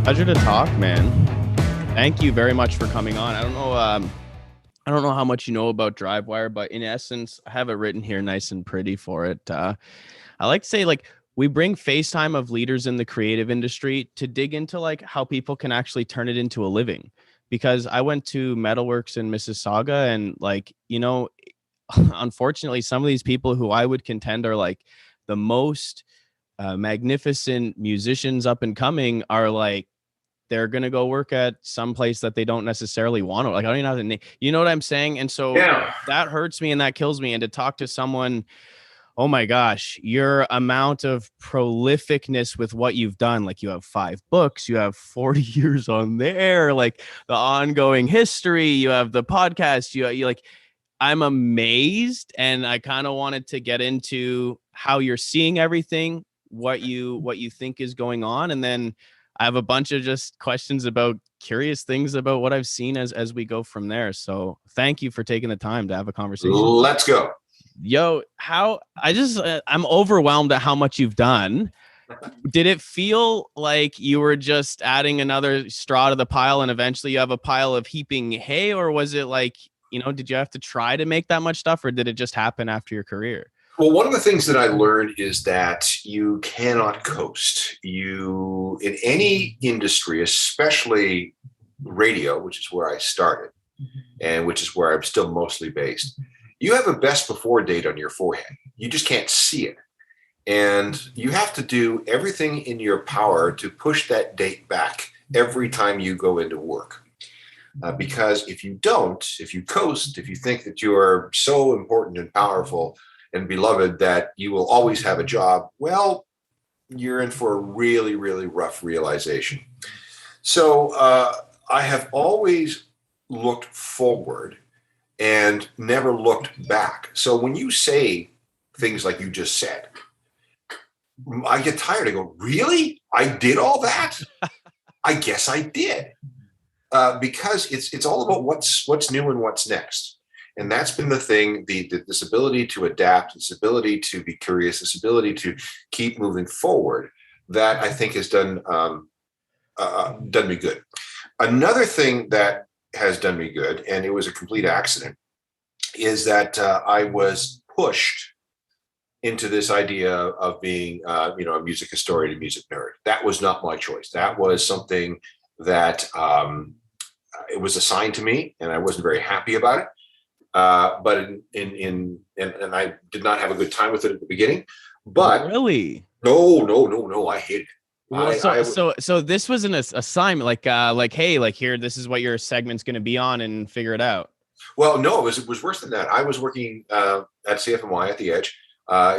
Pleasure to talk, man. Thank you very much for coming on. I don't know how much you know about Drivewire, but in essence, I have it written here nice and pretty for it. I like to say, like, we bring FaceTime of leaders in the creative industry to dig into like how people can actually turn it into a living. Because I went to Metalworks in Mississauga, and like, unfortunately, some of these people who I would contend are like the most magnificent musicians up and coming are like they're going to go work at some place that they don't necessarily want to. Like, I don't even know how to name, you know what I'm saying? And so Yeah. that hurts me and that kills me. And to talk to someone, oh my gosh, your amount of prolificness with what you've done, like you have 5 books, you have 40 years on there, like the ongoing history, you have the podcast, you like, I'm amazed. And I kind of wanted to get into how you're seeing everything, what you think is going on. And then I have a bunch of just questions about curious things about what I've seen as we go from there. So thank you for taking the time to have a conversation. Let's go. Yo, I'm overwhelmed at how much you've done. Did it feel like you were just adding another straw to the pile and eventually you have a pile of heaping hay? Or was it like, did you have to try to make that much stuff, or did it just happen after your career? Well, one of the things that I learned is that you cannot coast. You, in any industry, especially radio, which is where I started and which is where I'm still mostly based, you have a best before date on your forehead. You just can't see it. And you have to do everything in your power to push that date back every time you go into work. Because if you don't, if you coast, if you think that you are so important and powerful and beloved that you will always have a job, well, you're in for a really, really rough realization. So I have always looked forward and never looked back. So when you say things like you just said, I get tired. I go, really? I did all that? I guess I did. Because it's all about what's new and what's next. And that's been the thing, this ability to adapt, this ability to be curious, this ability to keep moving forward, that I think has done me good. Another thing that has done me good, and it was a complete accident, is that I was pushed into this idea of being, a music historian and music nerd. That was not my choice. That was something that it was assigned to me, and I wasn't very happy about it. But and I did not have a good time with it at the beginning. But really, no, I hated it. Well, so this was an assignment, like, hey, like here, this is what your segment's going to be on, and figure it out. Well, no, it was worse than that. I was working at CFMY at the Edge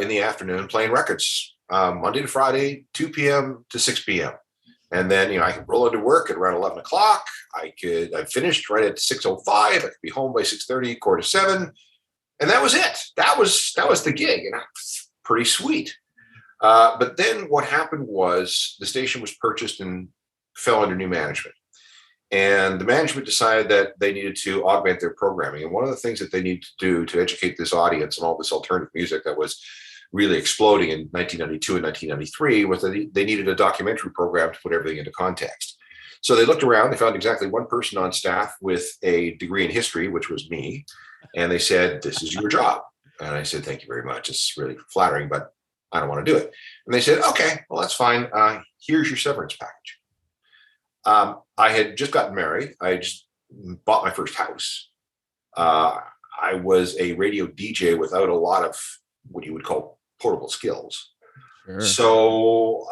in the afternoon, playing records Monday to Friday, 2 p.m. to 6 p.m. And then, I could roll into work at around 11 o'clock. I finished right at 6:05. I could be home by 6:30, 6:45. And that was it. That was the gig. And pretty sweet. But then what happened was the station was purchased and fell under new management. And the management decided that they needed to augment their programming. And one of the things that they needed to do to educate this audience and all this alternative music that was really exploding in 1992 and 1993 was that they needed a documentary program to put everything into context. So they looked around, they found exactly one person on staff with a degree in history, which was me. And they said, "This is your job." And I said, "Thank you very much. It's really flattering, but I don't want to do it." And they said, "Okay, well, that's fine. Here's your severance package." I had just gotten married. I just bought my first house. I was a radio DJ without a lot of what you would call portable skills. Sure. So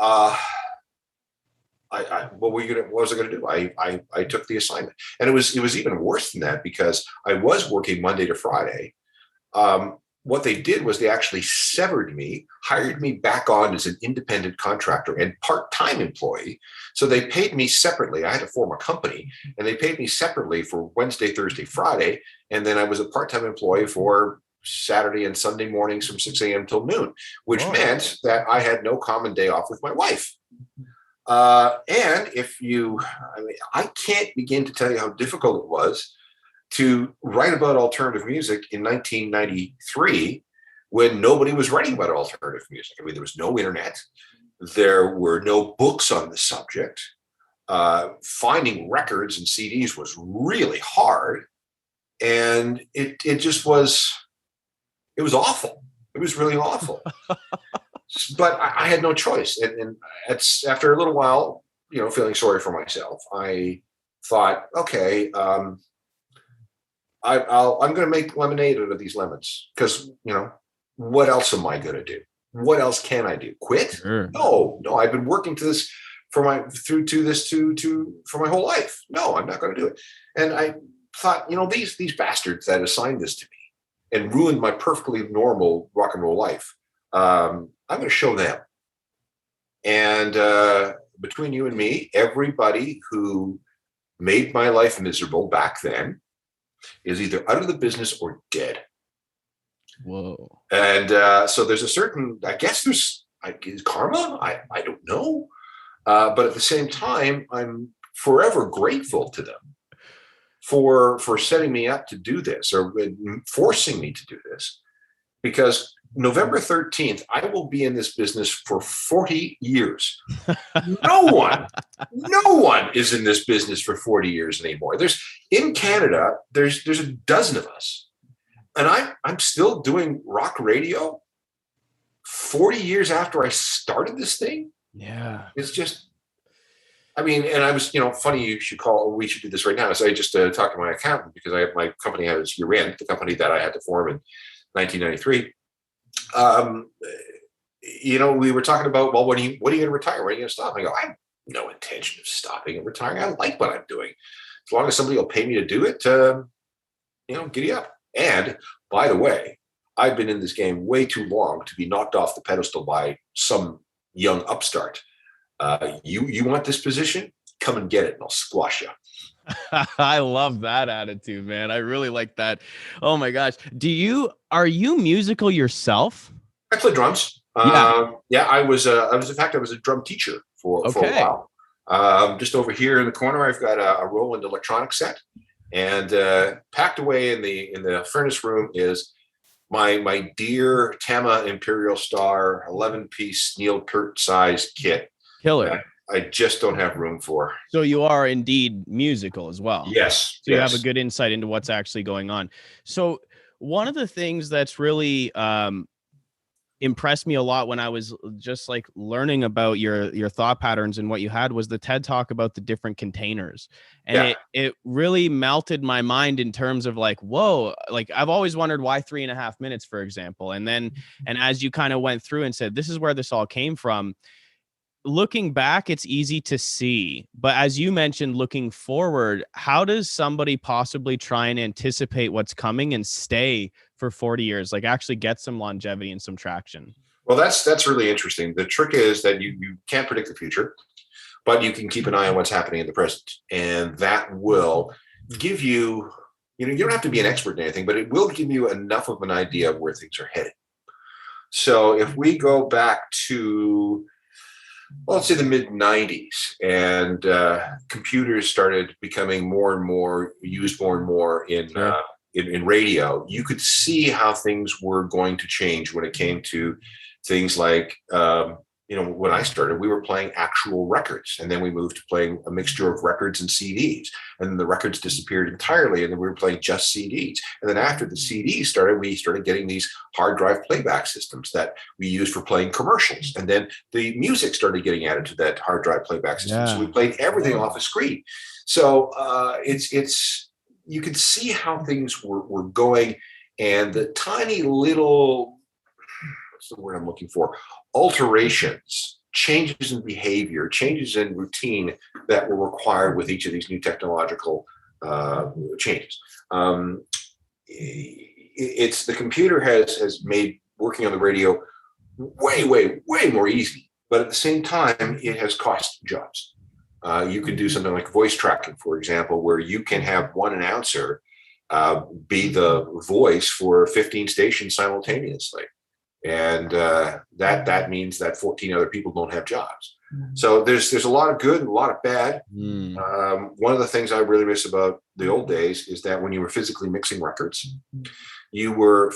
what was I going to do? I took the assignment, and it was even worse than that, because I was working Monday to Friday. What they did was they actually severed me, hired me back on as an independent contractor and part-time employee. So they paid me separately. I had to form a company, and they paid me separately for Wednesday, Thursday, Friday. And then I was a part-time employee for Saturday and Sunday mornings from 6 a.m. till noon, which meant that I had no common day off with my wife. And I can't begin to tell you how difficult it was to write about alternative music in 1993 when nobody was writing about alternative music. I mean, there was no internet. There were no books on the subject. finding records and CDs was really hard. And it was awful. It was really awful. But I had no choice. And it's after a little while, feeling sorry for myself, I thought, okay, I'm going to make lemonade out of these lemons, because, what else am I going to do? What else can I do? Quit? Sure. No, I've been working to this for my whole life. No, I'm not going to do it. And I thought, these bastards that assigned this to me and ruined my perfectly normal rock and roll life, I'm going to show them. And between you and me, everybody who made my life miserable back then is either out of the business or dead. Whoa. And so there's a certain, I guess there's karma. I don't know. But at the same time, I'm forever grateful to them for setting me up to do this, or forcing me to do this, because November 13th, I will be in this business for 40 years. No one is in this business for 40 years anymore. In Canada, there's a dozen of us. And I'm still doing rock radio 40 years after I started this thing. Yeah. It's just, and I was, funny we should do this right now. So I just talked to my accountant, because my company had its year end, the company that I had to form in 1993. We were talking about, well, what are you going to retire? When are you going to stop? I go, I have no intention of stopping and retiring. I like what I'm doing. As long as somebody will pay me to do it, giddy up. And by the way, I've been in this game way too long to be knocked off the pedestal by some young upstart. You want this position? Come and get it, and I'll squash you. I love that attitude, man. I really like that. Oh my gosh. Are you musical yourself? I play drums. I was a drum teacher for a while. Just over here in the corner, I've got a Roland electronic set. And packed away in the furnace room is my dear Tama Imperial Star 11-piece Neil Peart size kit. Killer. I just don't have room for. So you are indeed musical as well. Yes. So you have a good insight into what's actually going on. So one of the things that's really impressed me a lot when I was just like learning about your thought patterns and what you had was the TED Talk about the different containers. And it really melted my mind in terms of like, whoa, like I've always wondered why 3.5 minutes, for example. And as you kind of went through and said, this is where this all came from. Looking back, it's easy to see, but as you mentioned, looking forward, how does somebody possibly try and anticipate what's coming and stay for 40 years, like actually get some longevity and some traction? Well, that's really interesting. The trick is that you can't predict the future, but you can keep an eye on what's happening in the present. And that will give you, you don't have to be an expert in anything, but it will give you enough of an idea of where things are headed. So if we go back to, well, let's say the mid 90s, and computers started becoming more and more used more and more in radio, you could see how things were going to change when it came to things like, when I started, we were playing actual records, and then we moved to playing a mixture of records and CDs, and then the records disappeared entirely, and then we were playing just CDs. And then after the CDs started, we started getting these hard drive playback systems that we used for playing commercials, and then the music started getting added to that hard drive playback system. So we played everything off a screen. So it's you could see how things were going, and the tiny little, what's the word I'm looking for? Alterations, changes in behavior, changes in routine that were required with each of these new technological changes. It's the computer has made working on the radio way more easy, but at the same time, it has cost jobs. You can do something like voice tracking, for example, where you can have one announcer be the voice for 15 stations simultaneously. And that means that 14 other people don't have jobs. So there's a lot of good and a lot of bad. One of the things I really miss about the old days is that when you were physically mixing records, you were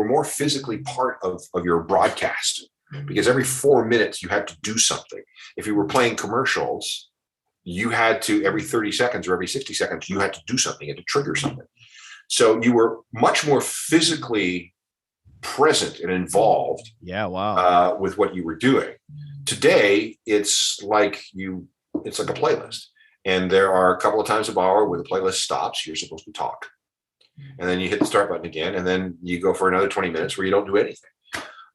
more physically part of your broadcast, because every 4 minutes you had to do something. If you were playing commercials, you had to, every 30 seconds or every 60 seconds, you had to do something, you had to trigger something. So you were much more physically present and involved with what you were doing. Today, it's like a playlist. And there are a couple of times a hour where the playlist stops, you're supposed to talk. And then you hit the start button again, and then you go for another 20 minutes where you don't do anything.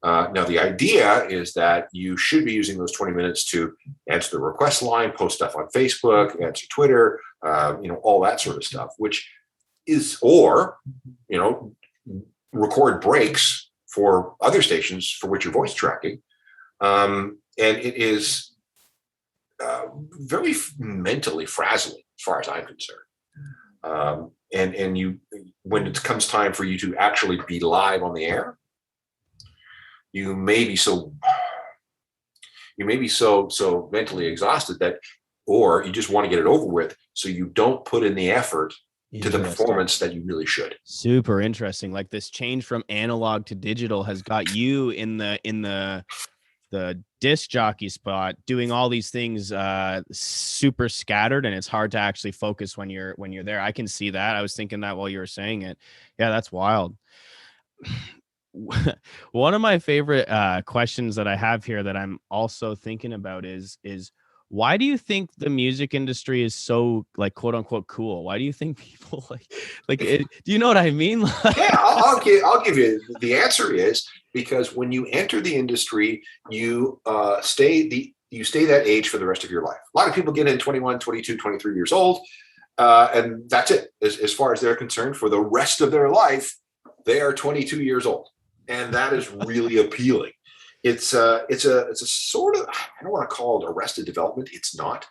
Now, the idea is that you should be using those 20 minutes to answer the request line, post stuff on Facebook, answer Twitter, all that sort of stuff, which is, or, record breaks for other stations for which you're voice tracking. And it is very mentally frazzling as far as I'm concerned. And you, when it comes time for you to actually be live on the air, you may be so mentally exhausted that, or you just want to get it over with, so you don't put in the effort to the performance that you really should. Super interesting. Like, this change from analog to digital has got you in the disc jockey spot, doing all these things super scattered, and it's hard to actually focus when you're there. I can see that. I was thinking that while you were saying it. Yeah, that's wild. One of my favorite questions that I have here that I'm also thinking about is why do you think the music industry is so, like, quote unquote cool? Why do you think people like it? Do you know what I mean? Yeah, I'll give you the answer is because when you enter the industry, you stay that age for the rest of your life. A lot of people get in 21, 22, 23 years old, and that's it. As far as they're concerned, for the rest of their life, they are 22 years old, and that is really appealing. It's a sort of, I don't want to call it arrested development. It's not,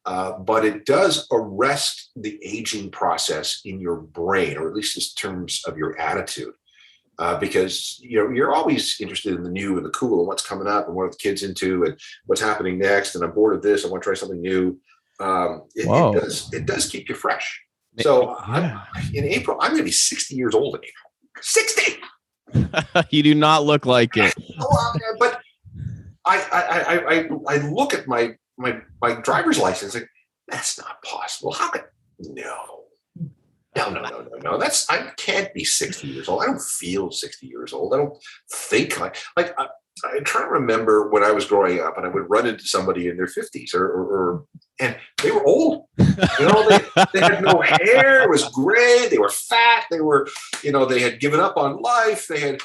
but it does arrest the aging process in your brain, or at least in terms of your attitude, because you're always interested in the new and the cool and what's coming up and what are the kids into and what's happening next. And I'm bored of this. I want to try something new. It does keep you fresh. So in April, I'm going to be 60 years old in April. 60. You do not look like it. But I look at my driver's license like, that's not possible. How could no. I can't be 60 years old. I don't feel 60 years old. I don't think like I try to remember when I was growing up and I would run into somebody in their 50s and they were old. They had no hair. It was gray. They were fat. They were, they had given up on life. They had,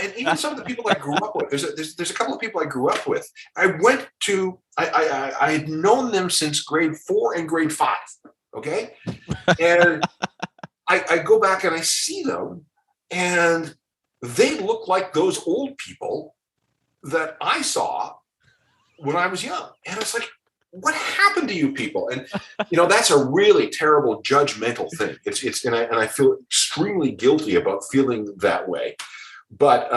and even some of the people I grew up with, there's a couple of people I grew up with. I had known them since grade 4 and grade 5. Okay. And I go back and I see them and they look like those old people that I saw when I was young. And it's like, what happened to you people? And, that's a really terrible judgmental thing. And I feel extremely guilty about feeling that way. But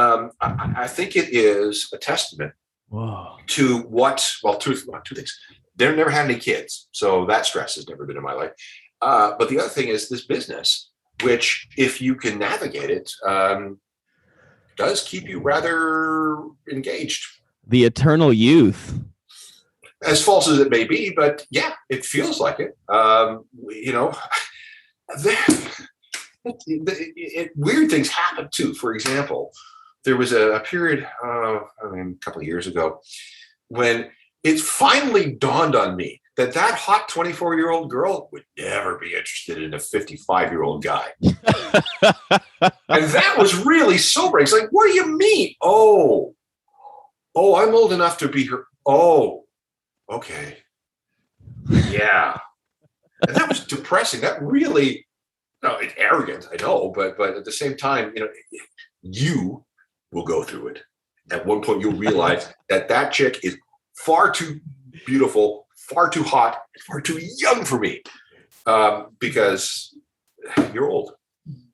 I think it is a testament to two things. They've never had any kids. So that stress has never been in my life. But the other thing is this business, which if you can navigate it, does keep you rather engaged. The eternal youth. As false as it may be, but yeah, it feels like it. Weird things happen too. For example, there was a period, a couple of years ago, when it finally dawned on me that hot 24-year-old girl would never be interested in a 55-year-old guy. And that was really sobering. It's like, what do you mean? Oh, I'm old enough to be her. Oh, okay. Yeah. And that was depressing. That really, it's arrogant, I know, but at the same time, you will go through it. At one point, you'll realize that chick is far too beautiful, far too hot, far too young for me, because you're old.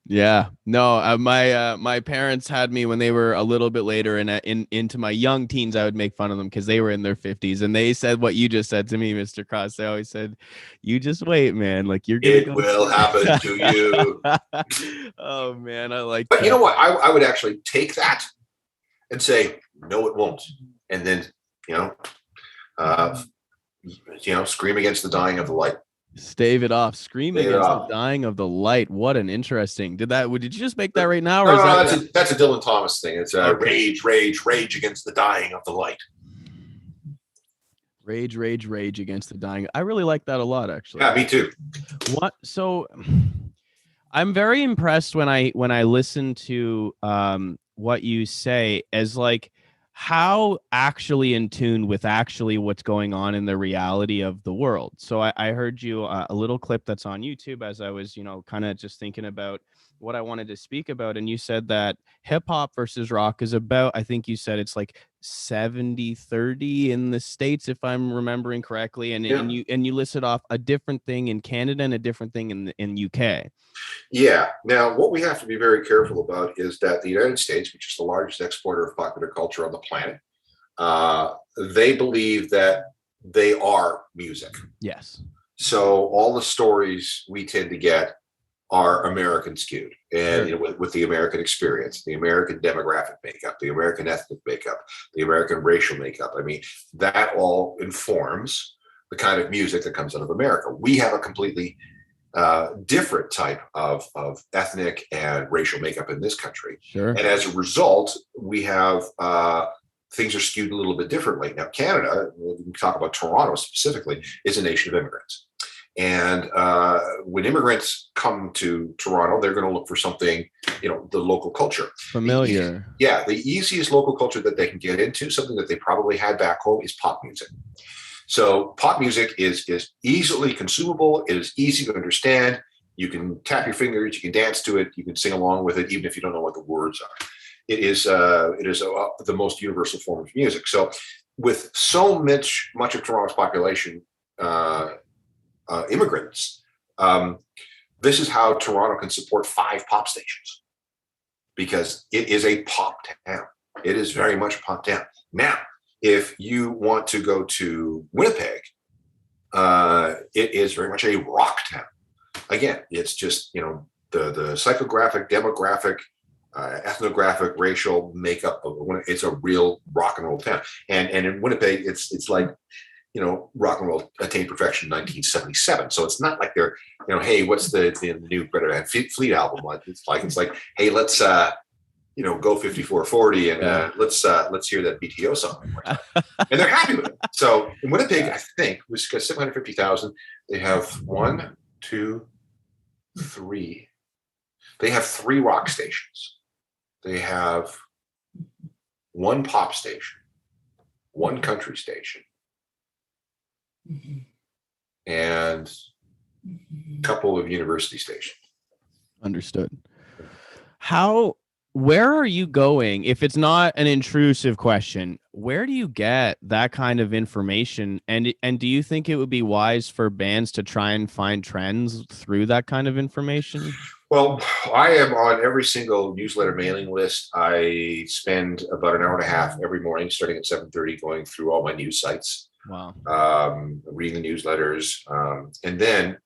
Yeah, no, my parents had me when they were a little bit later into my young teens. I would make fun of them because they were in their 50s, and they said what you just said to me, Mr. Cross. They always said, "You just wait, man. Like it will happen to you." Oh man, I like. But that. You know what? I would actually take that and say, "No, it won't," and then scream against the dying of the light. Stave it off. Scream Stave it against the off. dying of the light. What an interesting. Did you just make that right now, or No, is no, that that's a Dylan Thomas thing. It's Okay. rage against the dying of the light. Rage, rage, rage against the dying? I really like that a lot, actually. Yeah, me too. What? So, I'm very impressed when I listen to what you say as like how actually in tune with actually what's going on in the reality of the world. So I heard you a little clip that's on YouTube as I was, kind of just thinking about what I wanted to speak about. And you said that hip hop versus rock is about, I think you said it's like 70-30 in the States, if I'm remembering correctly. And, Yeah. and you listed off a different thing in Canada and a different thing in UK. Yeah. Now, what we have to be very careful about is that the United States, which is the largest exporter of popular culture on the planet, they believe that they are music. Yes. So all the stories we tend to get are American skewed, and Sure. with the American experience, the American demographic makeup, the American ethnic makeup, the American racial makeup. I mean, that all informs the kind of music that comes out of America. We have a completely different type of ethnic and racial makeup in this country. Sure. And as a result, we have things are skewed a little bit differently. Now, Canada, when we talk about Toronto specifically, is a nation of immigrants. And when immigrants come to Toronto, they're going to look for something, the local culture. Familiar. The easiest local culture that they can get into, something that they probably had back home, is pop music. So pop music is easily consumable. It is easy to understand. You can tap your fingers, you can dance to it, you can sing along with it, even if you don't know what the words are. It is the most universal form of music. So with so much of Toronto's population immigrants, this is how Toronto can support 5 pop stations, because it is a pop town. It is very much pop town. Now, if you want to go to Winnipeg, it is very much a rock town. Again, it's just, the psychographic, demographic, ethnographic, racial makeup of it's a real rock and roll town. And in Winnipeg, it's like, rock and roll attained perfection in 1977. So it's not like they're, hey, what's the new Greta Van Fleet album? It's like, hey, let's go 5440 and let's hear that BTO song. And they're happy with it. So in Winnipeg, I think we've got 750,000. They have 1, 2, 3. They have 3 rock stations. They have 1 pop station, 1 country station, and a couple of university stations. Understood. Where are you going? If it's not an intrusive question, where do you get that kind of information? And do you think it would be wise for bands to try and find trends through that kind of information? Well, I am on every single newsletter mailing list. I spend about an hour and a half every morning, starting at 7:30, going through all my news sites. Wow. Reading the newsletters. And then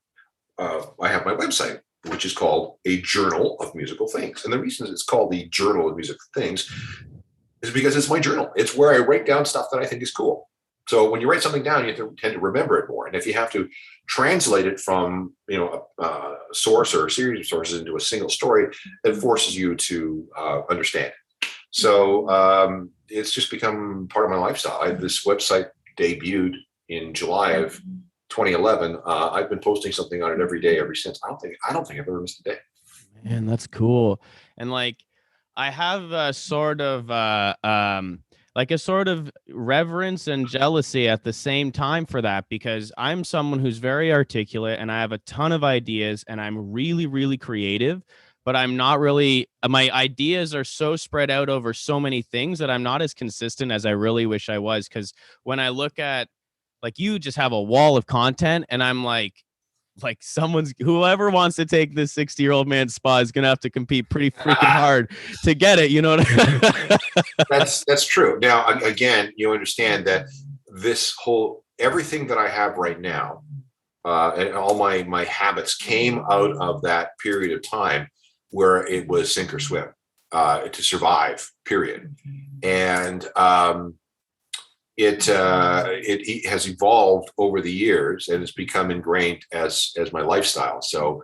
I have my website, which is called A Journal of Musical Things. And the reason it's called the Journal of Musical Things is because it's my journal. It's where I write down stuff that I think is cool. So when you write something down, you have to tend to remember it more. And if you have to translate it from, a source or a series of sources into a single story, it forces you to understand it. So it's just become part of my lifestyle. This website debuted in July of 2011. I've been posting something on it every day ever since. I don't think I've ever missed a day. Man, that's cool. And like, I have a sort of reverence and jealousy at the same time for that, because I'm someone who's very articulate and I have a ton of ideas and I'm really, really creative, but I'm not really, my ideas are so spread out over so many things that I'm not as consistent as I really wish I was. Because when I look at, like, you just have a wall of content and I'm like whoever wants to take this 60-year-old man's spot is gonna have to compete pretty freaking hard to get it. You know what I mean? That's true. Now, again, you understand that everything that I have right now, and all my habits came out of that period of time where it was sink or swim to survive, period. And it has evolved over the years and it's become ingrained as my lifestyle. So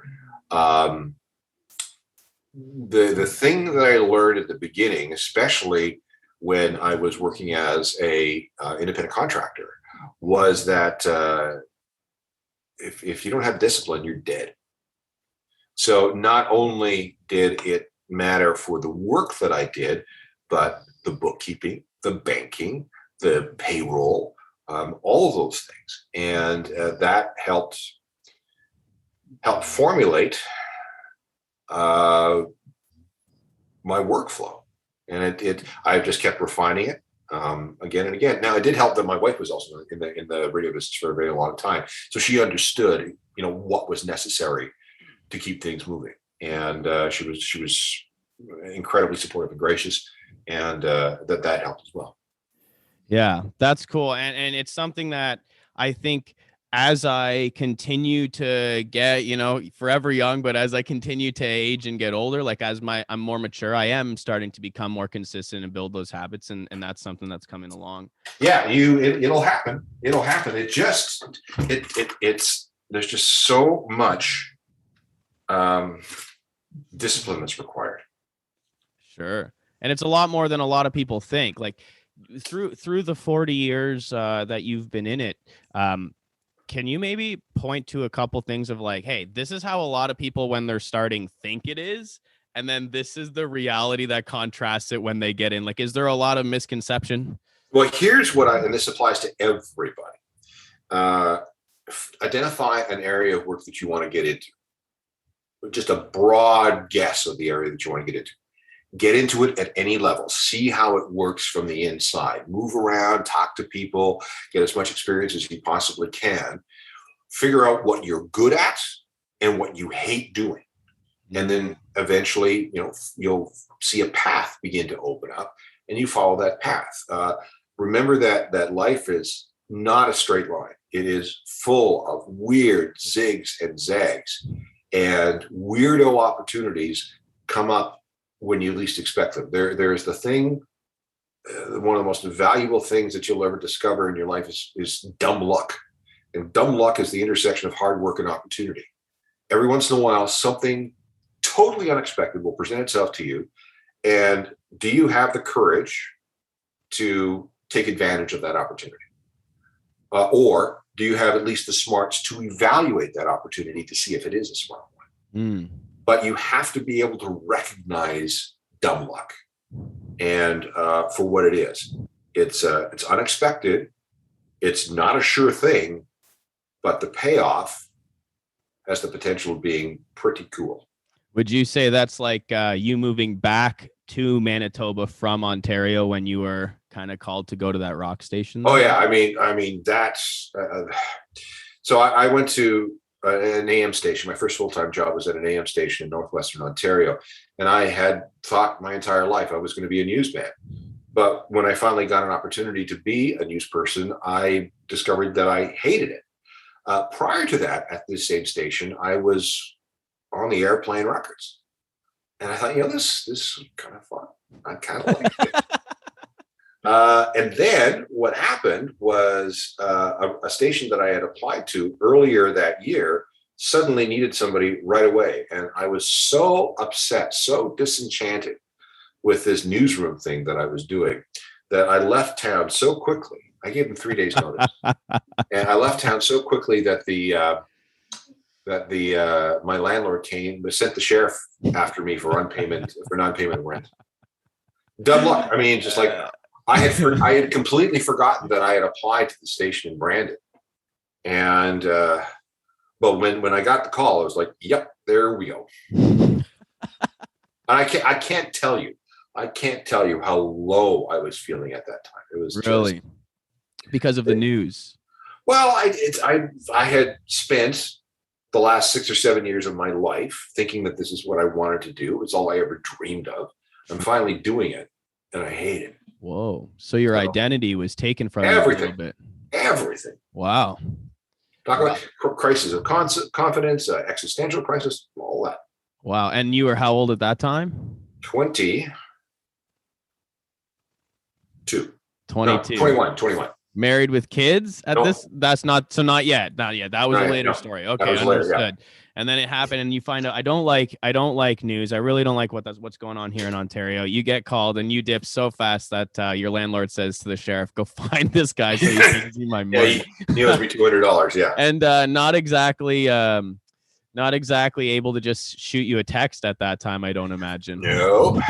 the thing that I learned at the beginning, especially when I was working as a independent contractor, was that if you don't have discipline, you're dead. So not only did it matter for the work that I did, but the bookkeeping, the banking, the payroll, all of those things. And that helped formulate my workflow. And I just kept refining it again and again. Now, it did help that my wife was also in the radio business for a very long time. So she understood, what was necessary to keep things moving. And she was incredibly supportive and gracious, and that helped as well. Yeah, that's cool. And it's something that I think as I continue to get, forever young, but as I continue to age and get older, like I'm more mature, I am starting to become more consistent and build those habits. And that's something that's coming along. Yeah, it'll happen. It'll happen. It's there's just so much discipline that's required. Sure. And it's a lot more than a lot of people think. Like through the 40 years that you've been in it, can you maybe point to a couple things of like, hey, this is how a lot of people when they're starting think it is, and then this is the reality that contrasts it when they get in? Like, is there a lot of misconception? Well, here's what and this applies to everybody. Identify an area of work that you want to get into. Just a broad guess of the area that you want to get into. Get into it at any level. See how it works from the inside. Move around, talk to people, get as much experience as you possibly can. Figure out what you're good at and what you hate doing. And then eventually, you'll see a path begin to open up and you follow that path. Remember that life is not a straight line. It is full of weird zigs and zags, and weirdo opportunities come up when you least expect them. There's the thing, one of the most valuable things that you'll ever discover in your life is dumb luck. And dumb luck is the intersection of hard work and opportunity. Every once in a while, something totally unexpected will present itself to you. And do you have the courage to take advantage of that opportunity? Or do you have at least the smarts to evaluate that opportunity to see if it is a smart one? But you have to be able to recognize dumb luck and for what it is. It's unexpected. It's not a sure thing, but the payoff has the potential of being pretty cool. Would you say that's like you moving back to Manitoba from Ontario when you were kind of called to go to that rock station there? Oh yeah, I mean that's so I went to an AM station. My first full-time job was at an AM station in northwestern Ontario, and I had thought my entire life I was going to be a newsman. But when I finally got an opportunity to be a news person, I discovered that I hated it. Prior to that, at this same station, I was on the air playing records, and I thought, this is kind of fun. I kind of like it. And then what happened was a station that I had applied to earlier that year suddenly needed somebody right away. And I was so upset, so disenchanted with this newsroom thing that I was doing that I left town so quickly. I gave them 3 days notice. And I left town so quickly that my landlord sent the sheriff after me for non-payment of rent. Dumb luck. I mean, just like I had completely forgotten that I had applied to the station in Brandon. And but when I got the call, I was like, yep, there we go. And I can't tell you how low I was feeling at that time. It was really because of the news. Well, I had spent the last 6 or 7 years of my life thinking that this is what I wanted to do. It's all I ever dreamed of. I'm finally doing it, and I hate it. Whoa! So your identity was taken from you a little bit. Everything. Wow. Talk about crisis of confidence, existential crisis, all that. Wow. And you were how old at that time? 22. 22. No, 21. Married with kids at No, this? That's not, so not yet. Not yet. That was a right, later no, story. that Okay, was later. Yeah. understood. And then it happened and you find out I don't like news. I really don't like what's going on here in Ontario. You get called and you dip so fast that your landlord says to the sheriff, "Go find this guy so he pays me my Yeah, money." he owes me $200. Yeah. And not exactly able to just shoot you a text at that time, I don't imagine. No.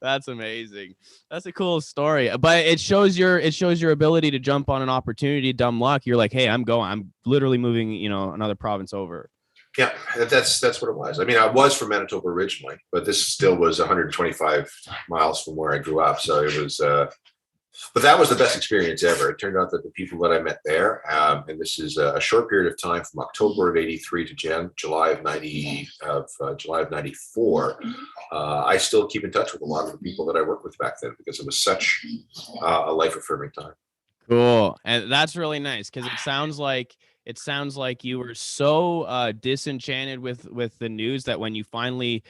That's amazing. That's a cool story. But it shows your ability to jump on an opportunity, dumb luck. You're like, hey, I'm literally moving, another province over. Yeah, that's what it was. I mean, I was from Manitoba originally, but this still was 125 miles from where I grew up. So it was, but that was the best experience ever. It turned out that the people that I met there, and this is a short period of time from October of '83 to July of '94. I still keep in touch with a lot of the people that I worked with back then because it was such a life affirming time. Cool. And that's really nice because it sounds like you were so disenchanted with the news that when you finally,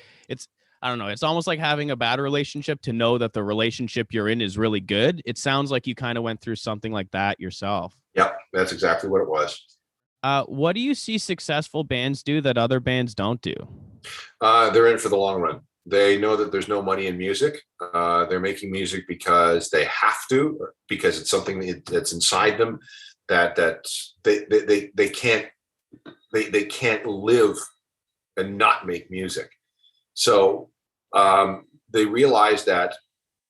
I don't know, it's almost like having a bad relationship to know that the relationship you're in is really good. It sounds like you kind of went through something like that yourself. Yeah, that's exactly what it was. What do you see successful bands do that other bands don't do? They're in it for the long run. They know that there's no money in music. They're making music because they have to, because it's something that's inside them that they can't live and not make music. So they realize that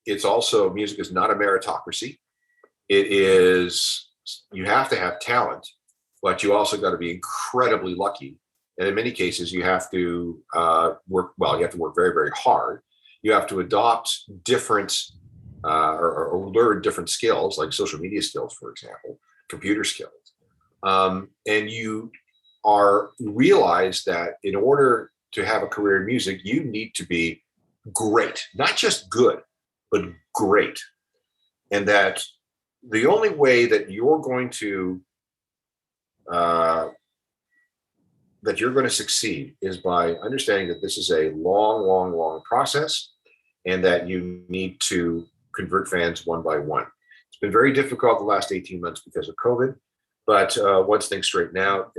it's also, music is not a meritocracy. It is, you have to have talent, but you also got to be incredibly lucky. And in many cases, you have to work very, very hard. You have to adopt different or learn different skills, like social media skills, for example, computer skills. And you realize that in order to have a career in music, you need to be great, not just good, but great. And that the only way that you're going to succeed is by understanding that this is a long process and that you need to convert fans one by one. It's been very difficult the last 18 months because of COVID, but once things straighten out,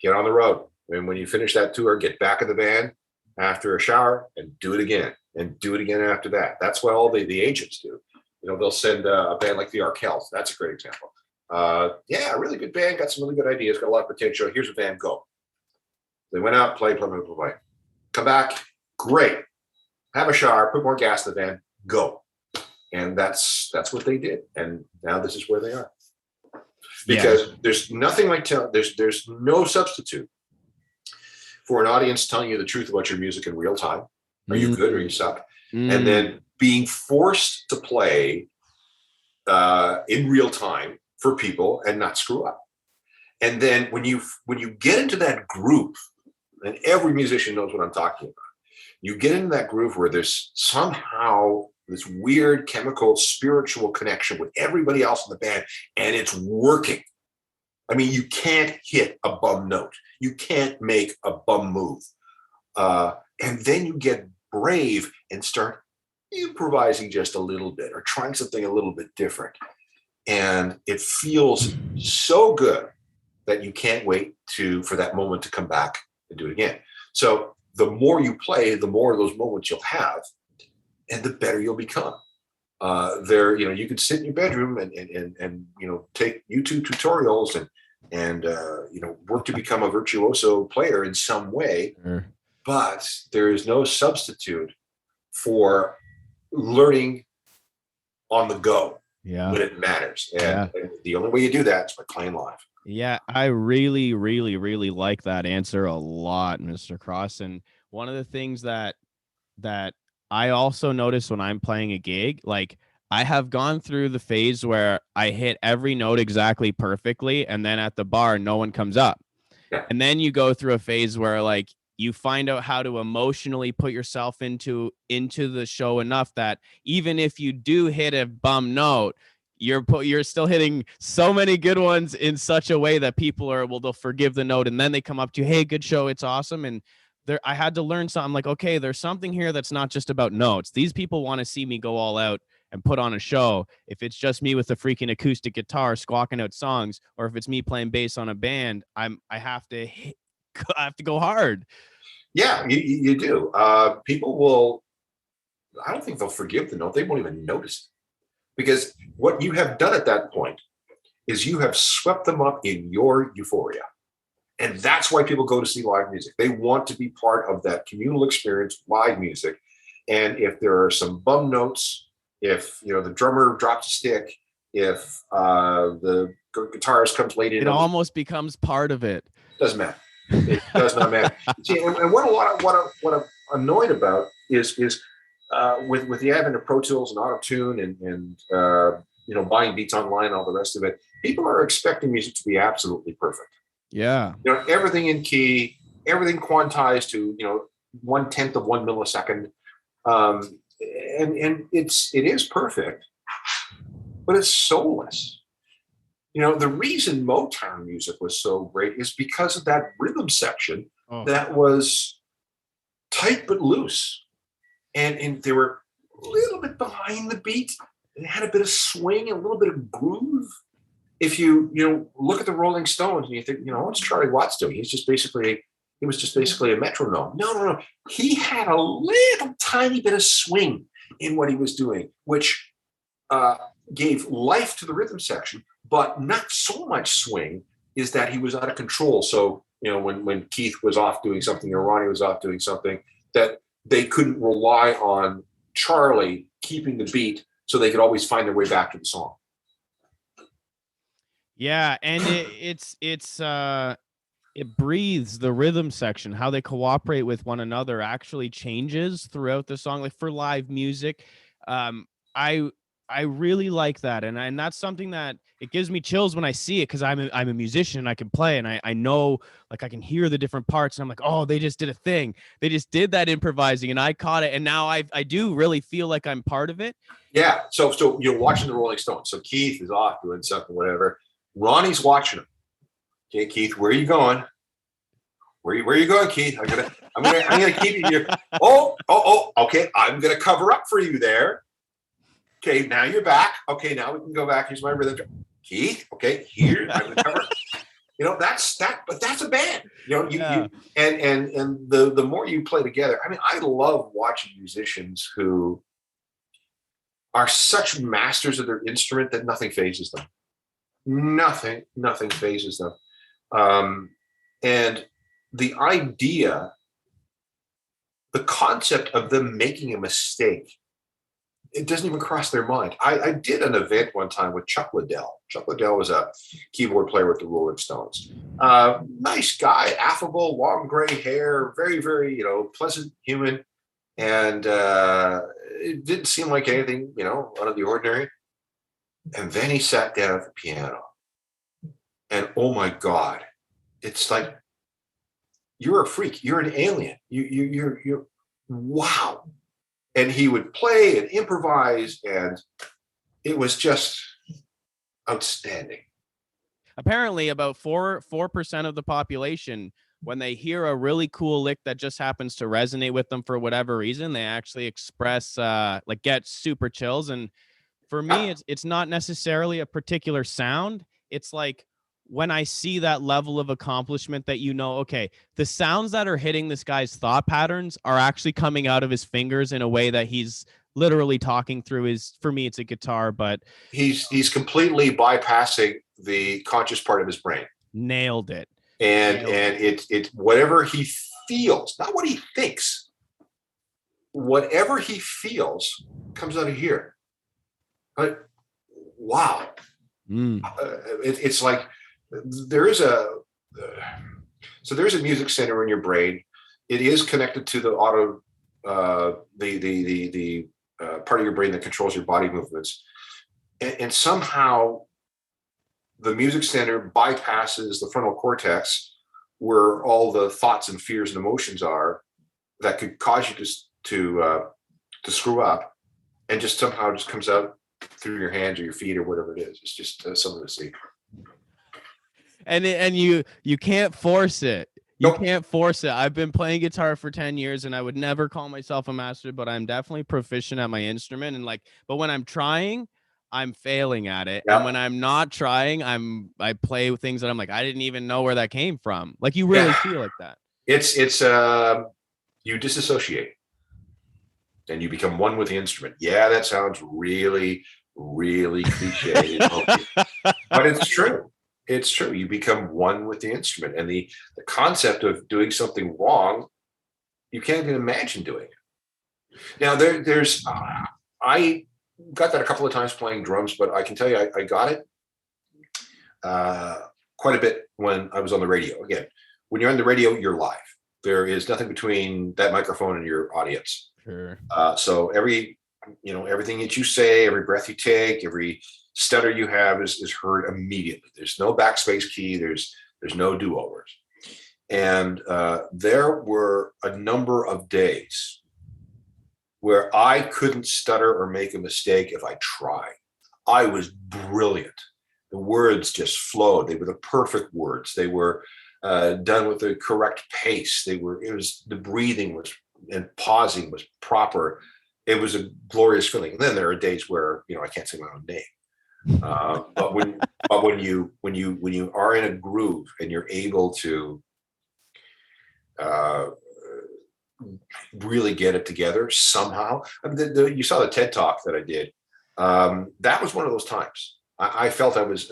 get on the road. And when you finish that tour, get back in the van after a shower and do it again and do it again after that. That's what all the agents do. They'll send a band like the Arkells. That's a great example. Yeah, a really good band, got some really good ideas, got a lot of potential. Here's a van, go. They went out, play. Come back, great. Have a shower, put more gas in the van, go. And that's what they did. And now this is where they are. Because there's nothing like there's no substitute for an audience telling you the truth about your music in real time. Are you good or you suck? And then being forced to play in real time for people and not screw up. And then when you get into that groove, and every musician knows what I'm talking about, you get into that groove where there's somehow this weird chemical, spiritual connection with everybody else in the band, and it's working. I mean, you can't hit a bum note. You can't make a bum move. And then you get brave and start improvising just a little bit or trying something a little bit different. And it feels so good that you can't wait for that moment to come back and do it again. So the more you play, the more of those moments you'll have, and the better you'll become. You could sit in your bedroom and take YouTube tutorials and work to become a virtuoso player in some way. But there is no substitute for learning on the go when it matters. And the only way you do that is by playing live. Yeah, I really, really, really like that answer a lot, Mr. Cross. And one of the things that I also notice when I'm playing a gig, like I have gone through the phase where I hit every note exactly perfectly, and then at the bar, no one comes up. Yeah. And then you go through a phase where like you find out how to emotionally put yourself into the show enough that even if you do hit a bum note, you're still hitting so many good ones in such a way that people they'll forgive the note, and then they come up to you, hey, good show, it's awesome. And I had to learn something like, okay, there's something here that's not just about notes. These people want to see me go all out and put on a show. If it's just me with a freaking acoustic guitar squawking out songs, or if it's me playing bass on a band, I have to I have to go hard. Yeah, you do. People will, I don't think they'll forgive the note. They won't even notice it. Because what you have done at that point is you have swept them up in your euphoria. And that's why people go to see live music. They want to be part of that communal experience, live music. And if there are some bum notes, if the drummer drops a stick, if the guitarist comes late in, it almost becomes part of it. Doesn't matter. It does not matter. See, and what I'm annoyed about is with the advent of Pro Tools and Auto-Tune and buying beats online and all the rest of it, people are expecting music to be absolutely perfect. Yeah. Everything in key, everything quantized to 1/10 of 1 millisecond, and it is perfect, but it's soulless. The reason Motown music was so great is because of that rhythm section that was tight but loose. And they were a little bit behind the beat. It had a bit of swing and a little bit of groove. If you look at the Rolling Stones and you think, what's Charlie Watts doing? He was just basically a metronome. No. He had a little tiny bit of swing in what he was doing, which gave life to the rhythm section, but not so much swing is that he was out of control. So, when Keith was off doing something or Ronnie was off doing something, that they couldn't rely on Charlie keeping the beat so they could always find their way back to the song. Yeah, and it breathes. The rhythm section, how they cooperate with one another, actually changes throughout the song. Like for live music, I really like that, and that's something that it gives me chills when I see it, because I'm a musician and I can play, and I know, like, I can hear the different parts, and I'm like, oh, they just did a thing. They just did that improvising, and I caught it, and now I do really feel like I'm part of it. Yeah. So you're watching the Rolling Stones. So Keith is off doing something, whatever. Ronnie's watching him. Okay, Keith, where are you going? Where are you going, Keith? I'm gonna keep you here. Oh, okay. I'm gonna cover up for you there. Okay, now you're back. Okay, now we can go back. Here's my rhythm. Keith, okay, here I'm gonna cover. That's that, but that's a band. And the more you play together, I mean, I love watching musicians who are such masters of their instrument that nothing phases them. Nothing phases them. And the idea, the concept of them making a mistake, it doesn't even cross their mind. I did an event one time with Chuck Liddell. Chuck Liddell was a keyboard player with the Rolling Stones. Nice guy, affable, long gray hair, very, very, pleasant human. And it didn't seem like anything, out of the ordinary. And then he sat down at the piano. And oh my God, it's like, you're a freak. You're an alien. You're wow. And he would play and improvise, and it was just outstanding. Apparently, about 4% of the population, when they hear a really cool lick that just happens to resonate with them for whatever reason, they actually express, get super chills. And for me, it's not necessarily a particular sound. It's like when I see that level of accomplishment that, okay, the sounds that are hitting this guy's thought patterns are actually coming out of his fingers in a way that he's literally talking through for me, it's a guitar, but he's completely bypassing the conscious part of his brain. Nailed it. And it's whatever he feels, not what he thinks. Whatever he feels comes out of here. But wow. It's like, there's a music center in your brain. It is connected to the the part of your brain that controls your body movements, and somehow the music center bypasses the frontal cortex, where all the thoughts and fears and emotions are that could cause you to screw up, and just somehow just comes out through your hands or your feet or whatever it is. It's just something to see. And you can't force it. You Nope. can't force it. I've been playing guitar for 10 years and I would never call myself a master, but I'm definitely proficient at my instrument. And like, but when I'm trying, I'm failing at it. And Yeah. when I'm not trying, I play with things that I'm like, I didn't even know where that came from. Like you really Yeah. feel like that. It's you disassociate and you become one with the instrument. Yeah, that sounds really, really cliche, but it's true. It's true. You become one with the instrument, and the concept of doing something wrong, you can't even imagine doing it. Now, there's I got that a couple of times playing drums, but I can tell you, I got it quite a bit when I was on the radio. Again, when you're on the radio, you're live. There is nothing between that microphone and your audience. Sure. So everything that you say, every breath you take, every stutter you have is heard immediately. There's no backspace key. There's no do-overs. And there were a number of days where I couldn't stutter or make a mistake if I tried. I was brilliant. The words just flowed. They were the perfect words. They were done with the correct pace. The breathing was and pausing was proper. It was a glorious feeling. And then there are days where I can't say my own name. But when you are in a groove and you're able to really get it together somehow. I mean, you saw the TED talk that I did. That was one of those times. I felt I was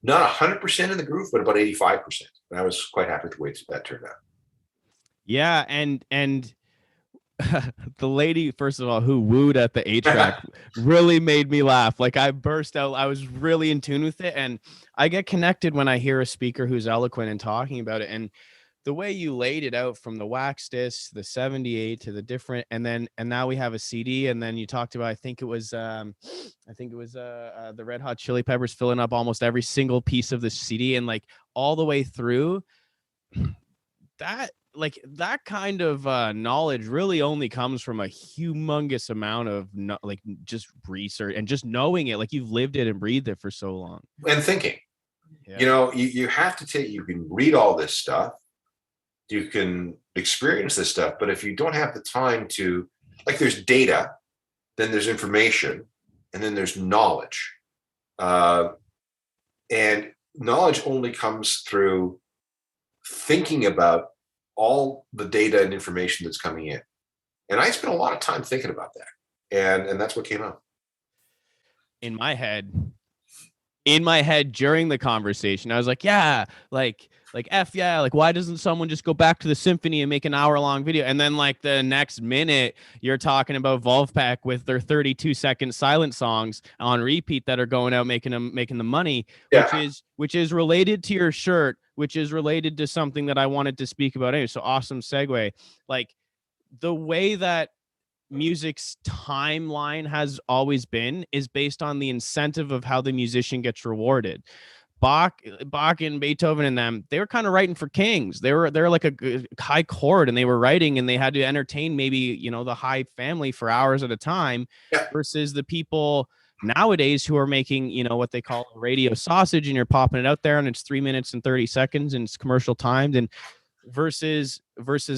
not 100% in the groove, but about 85%. And I was quite happy with the way that turned out. Yeah, and the lady, first of all, who wooed at the 8-track really made me laugh. Like I burst out. I was really in tune with it, and I get connected when I hear a speaker who's eloquent and talking about it. And the way you laid it out from the wax disc, the 78 to the different, and now we have a CD, and then you talked about, I think it was the Red Hot Chili Peppers filling up almost every single piece of the CD, and like all the way through that. Like that kind of knowledge really only comes from a humongous amount of just research and just knowing it. Like you've lived it and breathed it for so long. And thinking, yeah. You have to you can read all this stuff, you can experience this stuff, but if you don't have the time to, like, there's data, then there's information, and then there's knowledge. And knowledge only comes through thinking about all the data and information that's coming in. And I spent a lot of time thinking about that. And that's what came out. In my head during the conversation, I was like, yeah, like yeah, like why doesn't someone just go back to the symphony and make an hour-long video? And then like the next minute you're talking about Wolfpack with their 32-second silent songs on repeat that are going out making the money, Yeah. which is related to your shirt, which is related to something that I wanted to speak about anyway. So awesome segue. Like the way that music's timeline has always been is based on the incentive of how the musician gets rewarded. Bach and Beethoven and them, they were kind of writing for kings. They're like a high court, and they were writing, and they had to entertain maybe the high family for hours at a time. Yeah. Versus the people nowadays who are making what they call a radio sausage, and you're popping it out there, and it's 3 minutes and 30 seconds, and it's commercial timed, and versus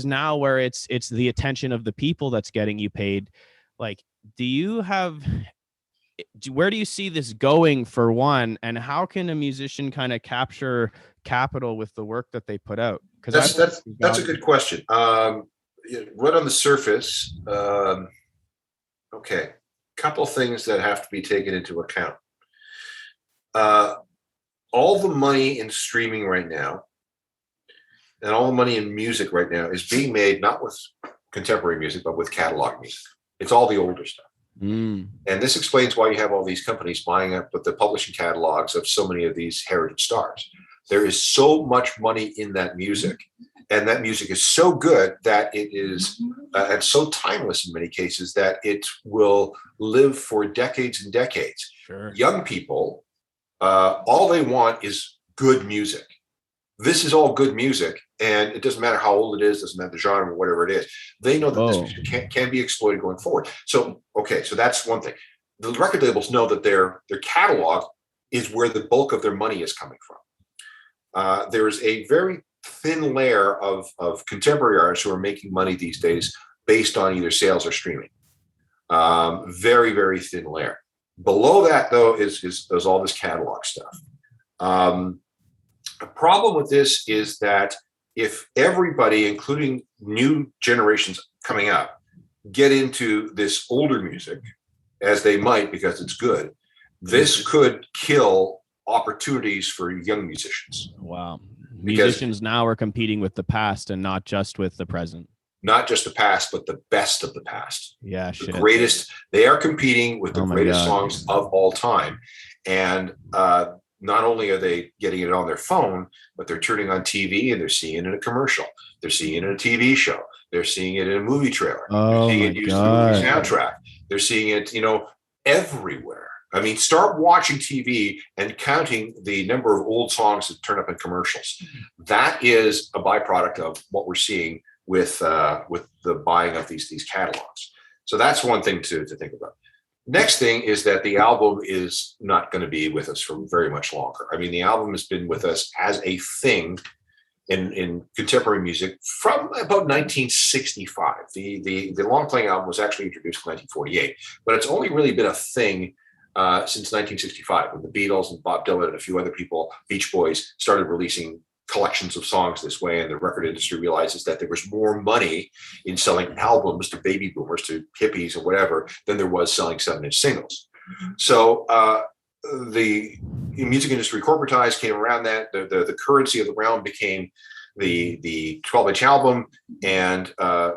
now where it's the attention of the people that's getting you paid. Like, where do you see this going, for one, and how can a musician kind of capture capital with the work that they put out? Because that's a good question. Right on the surface, okay, couple things that have to be taken into account. All the money in streaming right now and all the money in music right now is being made not with contemporary music, but with catalog music. It's all the older stuff. And this explains why you have all these companies buying up the publishing catalogs of so many of these heritage stars. There is so much money in that music, and that music is so good that it is and so timeless in many cases that it will live for decades and decades. Sure. Young people, all they want is good music. This is all good music, and it doesn't matter how old it is, doesn't matter the genre or whatever it is. They know that this music can be exploited going forward. So, okay, so that's one thing. The record labels know that their catalog is where the bulk of their money is coming from. There's a very thin layer of contemporary artists who are making money these days based on either sales or streaming. Very, very thin layer. Below that, though, is all this catalog stuff. The problem with this is that if everybody, including new generations coming up, get into this older music, as they might because it's good, this could kill opportunities for young musicians. Wow. Musicians now are competing with the past and not just with the present. Not just the past, but the best of the past. Yeah, the greatest. They are competing with the greatest songs of all time. And not only are they getting it on their phone, but they're turning on TV and they're seeing it in a commercial. They're seeing it in a TV show. They're seeing it in a movie trailer. They're seeing it used in the movie soundtrack. They're seeing it, everywhere. I mean, start watching TV and counting the number of old songs that turn up in commercials. That is a byproduct of what we're seeing with the buying of these catalogs. So that's one thing to think about. Next thing is that the album is not going to be with us for very much longer. I mean, the album has been with us as a thing in contemporary music from about 1965. The long-playing album was actually introduced in 1948, but it's only really been a thing since 1965, when the Beatles and Bob Dylan and a few other people, Beach Boys, started releasing collections of songs this way, and the record industry realizes that there was more money in selling albums to baby boomers, to hippies or whatever, than there was selling 7-inch singles. So the music industry corporatized, came around that. The currency of the realm became the 12-inch album, and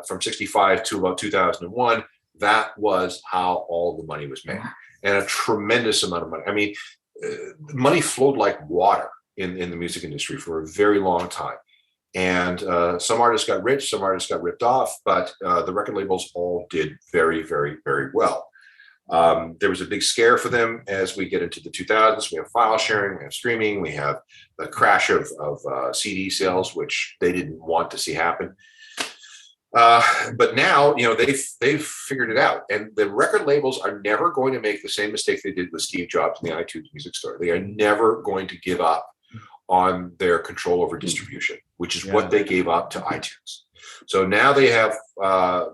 from 65 to about 2001, that was how all the money was made, and a tremendous amount of money. I mean, money flowed like water in the music industry for a very long time. And some artists got rich, some artists got ripped off, but the record labels all did very, very, very well. There was a big scare for them as we get into the 2000s. We have file sharing, we have streaming, we have the crash of CD sales, which they didn't want to see happen. But now, they've figured it out, and the record labels are never going to make the same mistake they did with Steve Jobs in the iTunes Music Store. They are never going to give up on their control over distribution, which is what they gave up to iTunes. So now they have,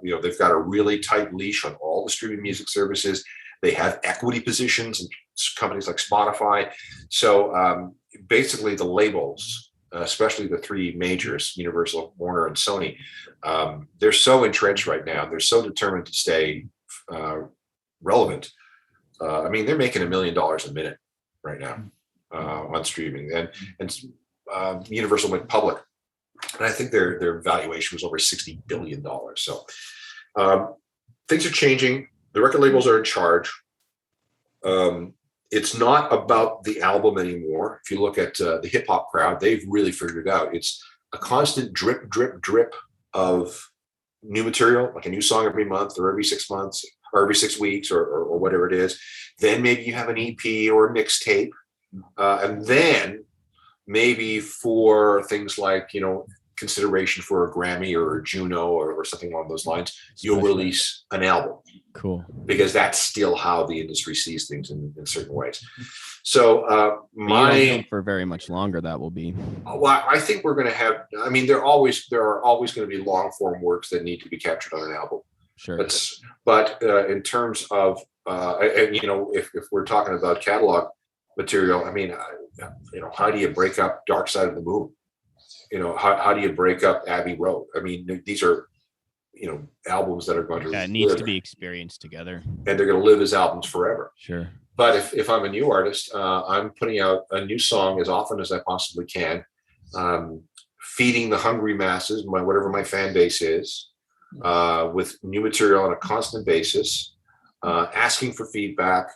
they've got a really tight leash on all the streaming music services. They have equity positions in companies like Spotify. So basically the labels, especially the three majors, Universal, Warner, and Sony, they're so entrenched right now. They're so determined to stay relevant. I mean, they're making $1 million a minute right now on streaming. And Universal went public, and I think their valuation was over $60 billion. So things are changing. The record labels are in charge. It's not about the album anymore. If you look at the hip hop crowd, they've really figured it out. It's a constant drip, drip, drip of new material, like a new song every month or every 6 months or every 6 weeks or whatever it is. Then maybe you have an EP or a mixtape. And then maybe for things like, consideration for a Grammy or a Juno or something along those lines, you'll release an album. Cool. Because that's still how the industry sees things in certain ways. So you don't think for very much longer that will be. Well, I think we're going to have, there are always going to be long form works that need to be captured on an album. Sure. But in terms of, if we're talking about catalog material, how do you break up Dark Side of the Moon? How do you break up Abbey Road? I mean, these are, albums that are going to it needs to be experienced together, and they're going to live as albums forever. Sure. But if I'm a new artist, I'm putting out a new song as often as I possibly can, feeding the hungry masses, whatever my fan base is, with new material on a constant basis, asking for feedback,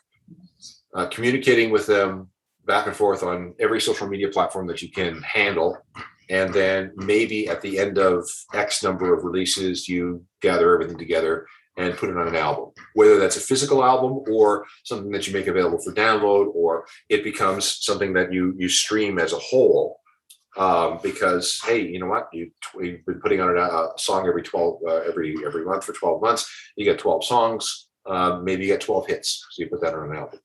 communicating with them back and forth on every social media platform that you can handle. And then maybe at the end of X number of releases, you gather everything together and put it on an album, whether that's a physical album or something that you make available for download, or it becomes something that you stream as a whole. Because, hey, you know what? We've been putting out a song every month for 12 months. You get 12 songs, maybe you get 12 hits. So you put that on an album.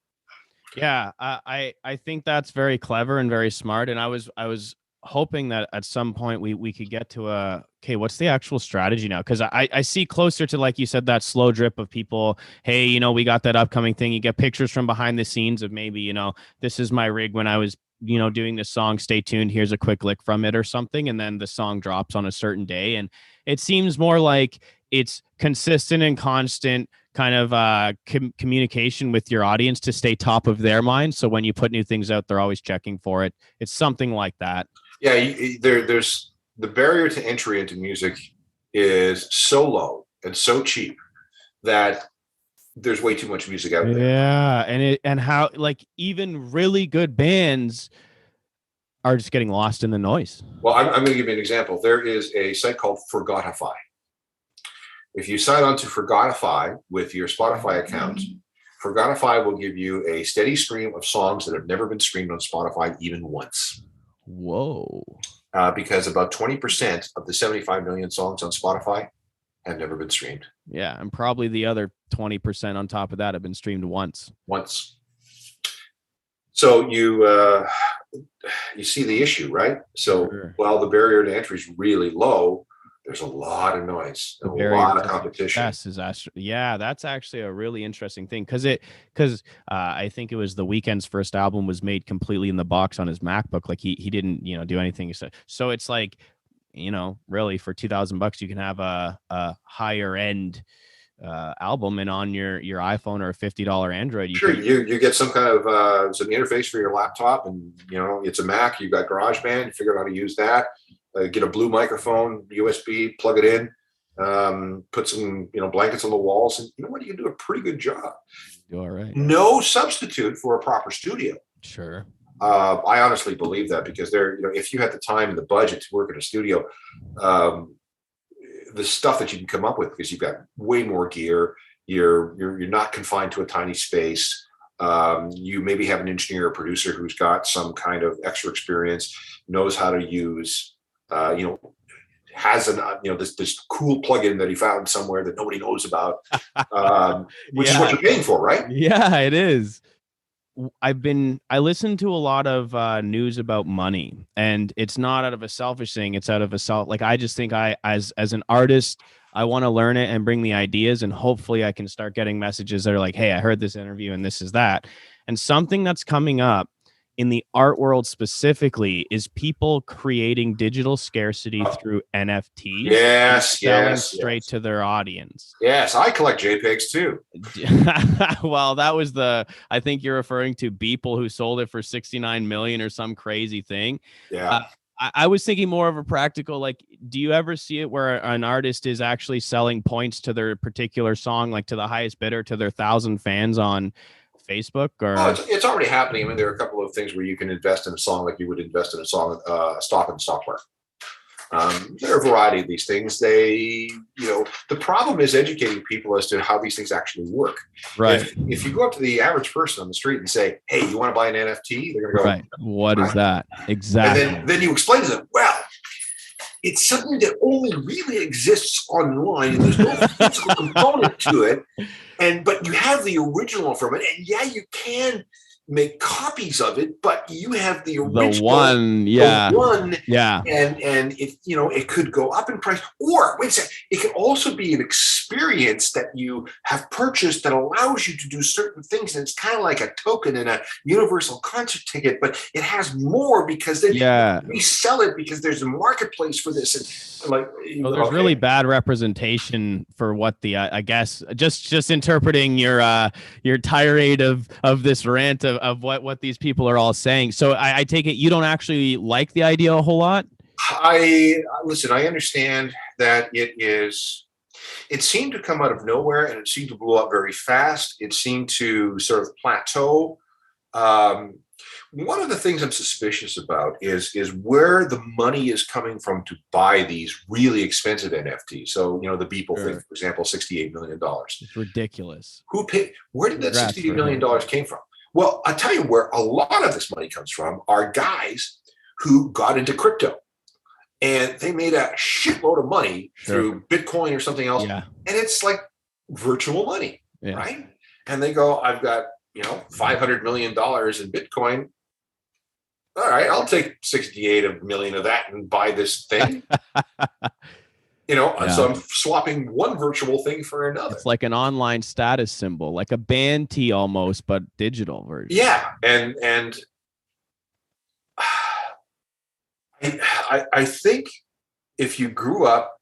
Yeah, I think that's very clever and very smart. And I was hoping that at some point we could get to okay, what's the actual strategy now? Because I see closer to, like you said, that slow drip of people. Hey, we got that upcoming thing. You get pictures from behind the scenes of maybe, this is my rig when I was, doing this song. Stay tuned. Here's a quick lick from it or something. And then the song drops on a certain day. And it seems more like it's consistent and constant kind of communication with your audience to stay top of their mind. So when you put new things out, they're always checking for it. It's something like that. Yeah, there's the barrier to entry into music is so low and so cheap that there's way too much music out there. Yeah, and how, like, even really good bands are just getting lost in the noise. Well, I'm going to give you an example. There is a site called Forgotify. If you sign on to Forgotify with your Spotify account, Forgotify will give you a steady stream of songs that have never been streamed on Spotify even once. Whoa. Because about 20% of the 75 million songs on Spotify have never been streamed. Yeah, and probably the other 20% on top of that have been streamed once. So you see the issue, right? So while the barrier to entry is really low, there's a lot of noise, a lot of competition. Yeah, that's actually a really interesting thing because I think it was The Weeknd's first album was made completely in the box on his MacBook. Like he didn't do anything. So it's like, really for $2,000 you can have a higher end album, and on your iPhone or a $50 Android, you get some kind of some interface for your laptop, and it's a Mac. You've got GarageBand. You figure out how to use that. Get a blue microphone, USB, plug it in, put some blankets on the walls, and you can do a pretty good job. All right. No substitute for a proper studio. Sure. I honestly believe that because if you had the time and the budget to work in a studio, the stuff that you can come up with, because you've got way more gear, you're not confined to a tiny space. You maybe have an engineer or producer who's got some kind of extra experience, knows how to use, has this cool plugin that he found somewhere that nobody knows about, which is what you're paying for, right? Yeah, it is. I listen to a lot of news about money, and it's not out of a selfish thing. It's out of I just think as an artist, I want to learn it and bring the ideas, and hopefully I can start getting messages that are like, hey, I heard this interview and this is that. And something that's coming up in the art world specifically is people creating digital scarcity through NFTs. Selling straight to their audience. Yes, I collect JPEGs too. Well, that was I think you're referring to Beeple, who sold it for 69 million or some crazy thing. Yeah. I was thinking more of a practical, like, do you ever see it where an artist is actually selling points to their particular song, like to the highest bidder, to their 1,000 fans on Facebook? Or it's already happening. I mean, there are a couple of things where you can invest in a song like you would invest in a song, stock in software. There are a variety of these things. The problem is educating people as to how these things actually work. Right. If you go up to the average person on the street and say, hey, you want to buy an NFT? They're going to go, right. What is that? Exactly. And then you explain to them, well, it's something that only really exists online, and there's no physical component to it. But you have the original from it, and yeah, you can make copies of it, but you have the original, the one, and it could go up in price, or wait a second, it could also be an experience that you have purchased that allows you to do certain things, and it's kind of like a token in a universal concert ticket, but it has more because then we sell it because there's a marketplace for this, and there's really bad representation for what the I guess just interpreting your tirade of this rant of what these people are all saying. So I take it you don't actually like the idea a whole lot? I understand that it seemed to come out of nowhere, and it seemed to blow up very fast. It seemed to sort of plateau. One of the things I'm suspicious about is where the money is coming from to buy these really expensive NFTs. So, the Beeple thing, for example, $68 million. It's ridiculous. Who paid? Where did that $68 million came from? Well, I'll tell you where a lot of this money comes from are guys who got into crypto, and they made a shitload of money through Bitcoin or something else. Yeah. And it's like virtual money, right? And they go, I've got, $500 million in Bitcoin. all right, I'll take 68 million of that and buy this thing. Yeah. So I'm swapping one virtual thing for another. It's like an online status symbol, like a band tee almost, but digital version. Yeah. And I think if you grew up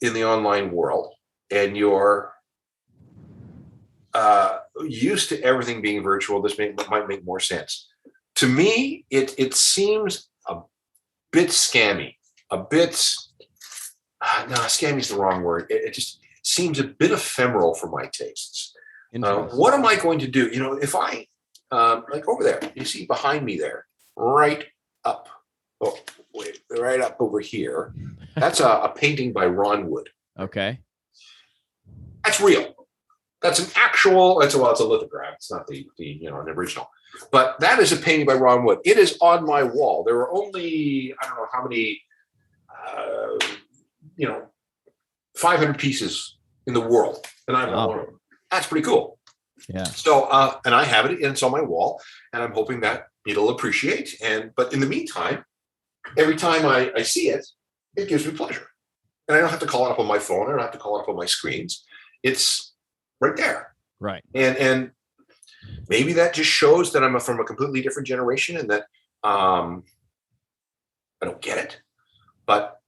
in the online world and you're used to everything being virtual, this might make more sense. To me, it seems a bit scammy, a bit, no, scammy is the wrong word. It just seems a bit ephemeral for my tastes. What am I going to do? If I, like over there, you see behind me there, right up. Oh, wait, right up over here. That's a painting by Ron Wood. Okay. That's real. That's an actual, it's a lithograph. It's not the an original. But that is a painting by Ron Wood. It is on my wall. There are only, I don't know how many, 500 pieces in the world. And I have one of them. That's pretty cool. Yeah. So, and I have it, and it's on my wall, and I'm hoping that it'll appreciate. But in the meantime, every time I see it, it gives me pleasure. And I don't have to call it up on my phone. I don't have to call it up on my screens. It's right there. Right. And maybe that just shows that I'm from a completely different generation and that I don't get it, but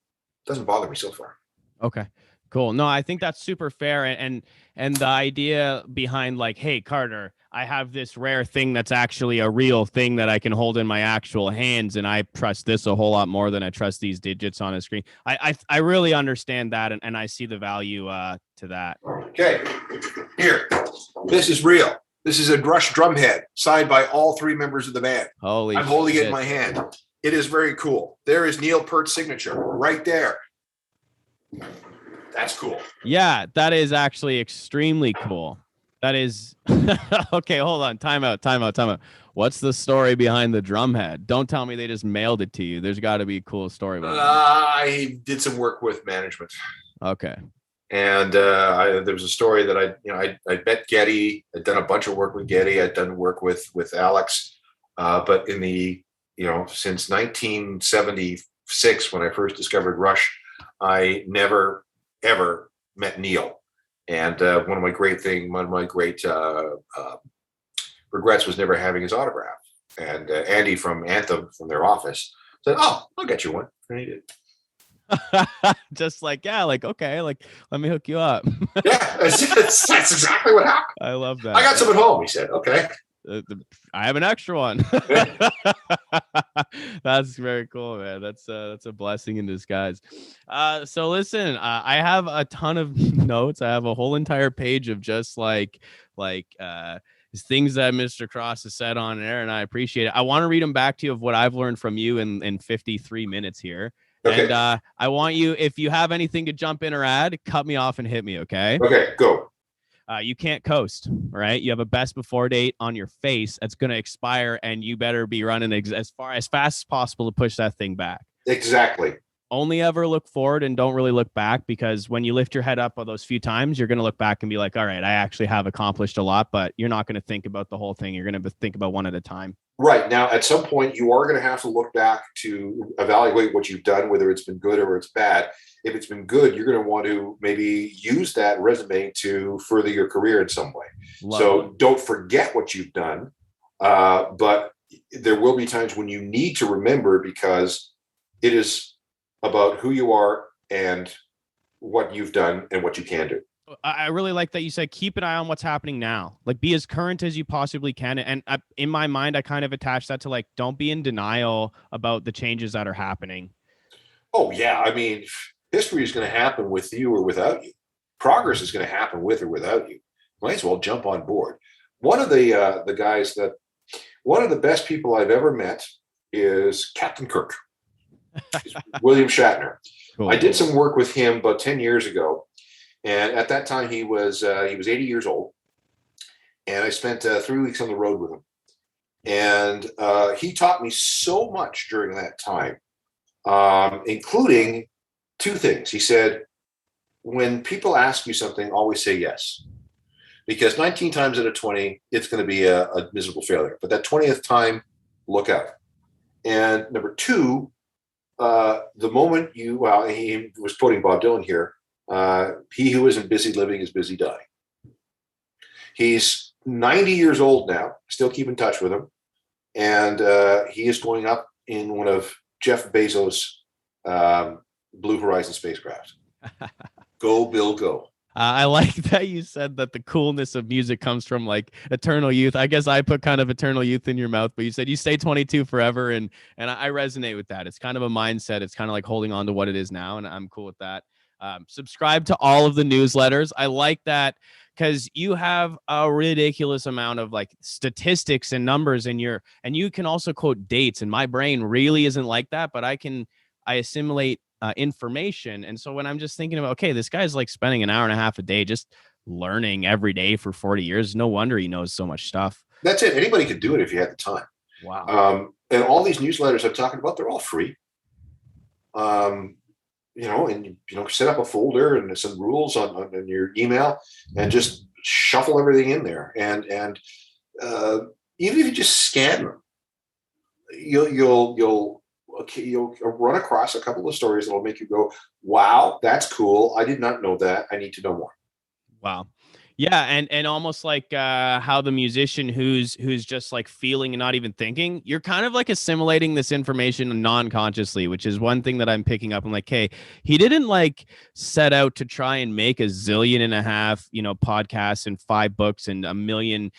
it doesn't bother me so far. Okay, cool. No, I think that's super fair. And the idea behind like, hey, Carter, I have this rare thing that's actually a real thing that I can hold in my actual hands, and I trust this a whole lot more than I trust these digits on a screen. I really understand that, and I see the value to that. Okay, here, this is real. This is a brushed drum head signed by all three members of the band. Holy I'm holding shit. it in my hand. It is very cool. There is Neil Peart's signature right there. That's cool. Yeah, that is actually extremely cool. That is okay. Hold on. Time out. What's the story behind the drum head? Don't tell me they just mailed it to you. There's got to be a cool story behind it. I did some work with management. Okay. And there was a story that I met Getty. I'd done a bunch of work with Getty. I'd done work with Alex, but in the since 1976 when I first discovered Rush, I never ever met Neil. And one of my great regrets was never having his autograph. And Andy from Anthem, from their office, said, "Oh, I'll get you one." And he did. Just like, yeah, like, okay, like, let me hook you up. Yeah, that's exactly what happened. I love that. I got some at home, he said. Okay. I have an extra one. That's very cool, man. That's a blessing in disguise. So listen, I have a ton of notes. I have a whole entire page of just like things that Mr. Cross has said on air, and I appreciate it. I want to read them back to you of what I've learned from you in 53 minutes here. Okay. And I want you, if you have anything to jump in or add, cut me off and hit me, okay? Okay, go. You can't coast, right? You have a best before date on your face that's going to expire, and you better be running as fast as possible to push that thing back. Exactly. Only ever look forward and don't really look back, because when you lift your head up all those few times, you're going to look back and be like, all right, I actually have accomplished a lot, but you're not going to think about the whole thing. You're going to think about one at a time. Right. Now, at some point, you are going to have to look back to evaluate what you've done, whether it's been good or it's bad. If it's been good, you're going to want to maybe use that resume to further your career in some way. Don't forget what you've done, but there will be times when you need to remember, because it is about who you are and what you've done and what you can do. I really like that you said keep an eye on what's happening now. Like, be as current as you possibly can. And in my mind, I kind of attach that to like, don't be in denial about the changes that are happening. Oh, yeah. I mean, history is going to happen with you or without you. Progress is going to happen with or without you. Might as well jump on board. One of the best people I've ever met is Captain Kirk, William Shatner. Cool. I did some work with him about 10 years ago. And at that time, he was 80 years old, and I spent 3 weeks on the road with him. And he taught me so much during that time, including two things. He said, when people ask you something, always say yes, because 19 times out of 20, it's going to be a miserable failure. But that 20th time, look out. And number two, the moment he was quoting Bob Dylan here, he who isn't busy living is busy dying. He's 90 years old now, still keep in touch with him. And he is going up in one of Jeff Bezos' Blue Horizon spacecraft. Go, Bill, go. I like that you said that the coolness of music comes from like eternal youth. I guess I put kind of eternal youth in your mouth, but you said you stay 22 forever, and I resonate with that. It's kind of a mindset. It's kind of like holding on to what it is now, and I'm cool with that. Subscribe to all of the newsletters. I like that because you have a ridiculous amount of like statistics and numbers and you can also quote dates, and my brain really isn't like that, but I assimilate information. And so when I'm just thinking about, okay, this guy's like spending an hour and a half a day just learning every day for 40 years. No wonder he knows so much stuff. That's it. Anybody could do it if you had the time. Wow. And all these newsletters I'm talking about, they're all free. And set up a folder and some rules on your email and just shuffle everything in there. And even if you just scan them, you'll run across a couple of stories that'll make you go, wow, that's cool. I did not know that. I need to know more. Wow. Yeah, and almost like how the musician who's just like feeling and not even thinking, you're kind of like assimilating this information non-consciously, which is one thing that I'm picking up. I'm like, hey, he didn't like set out to try and make $1.5 zillion, podcasts and 5 books and 1 million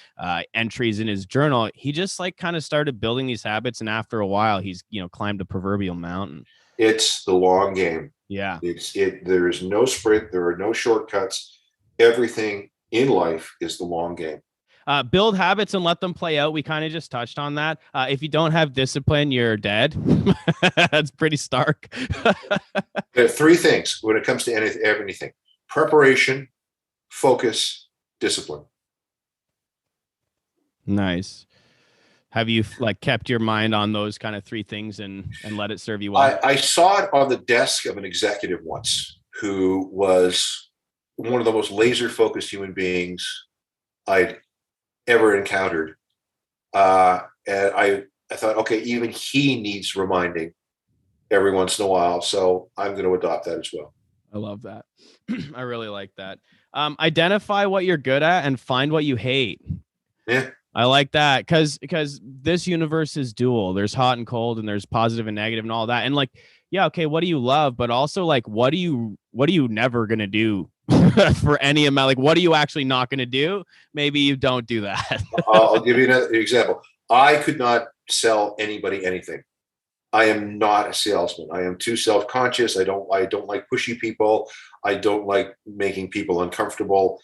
entries in his journal. He just like kind of started building these habits, and after a while, he's climbed the proverbial mountain. It's the long game. Yeah, there is no sprint. There are no shortcuts. Everything in life is the long game. Build habits and let them play out. We kind of just touched on that. If you don't have discipline, you're dead. That's pretty stark. There are 3 things when it comes to anything: preparation, focus, discipline. Nice. Have you like kept your mind on those kind of 3 things and let it serve you well? I saw it on the desk of an executive once who was one of the most laser focused human beings I'd ever encountered. And I thought, okay, even he needs reminding every once in a while. So I'm going to adopt that as well. I love that. I really like that. Identify what you're good at and find what you hate. Yeah. I like that because this universe is dual. There's hot and cold, and there's positive and negative and all that. And like, yeah, okay, what do you love? But also like, what are you never going to do for any amount? Like, what are you actually not going to do? Maybe you don't do that. I'll give you another example. I could not sell anybody anything. I am not a salesman. I am too self-conscious. I don't like pushy people. I don't like making people uncomfortable.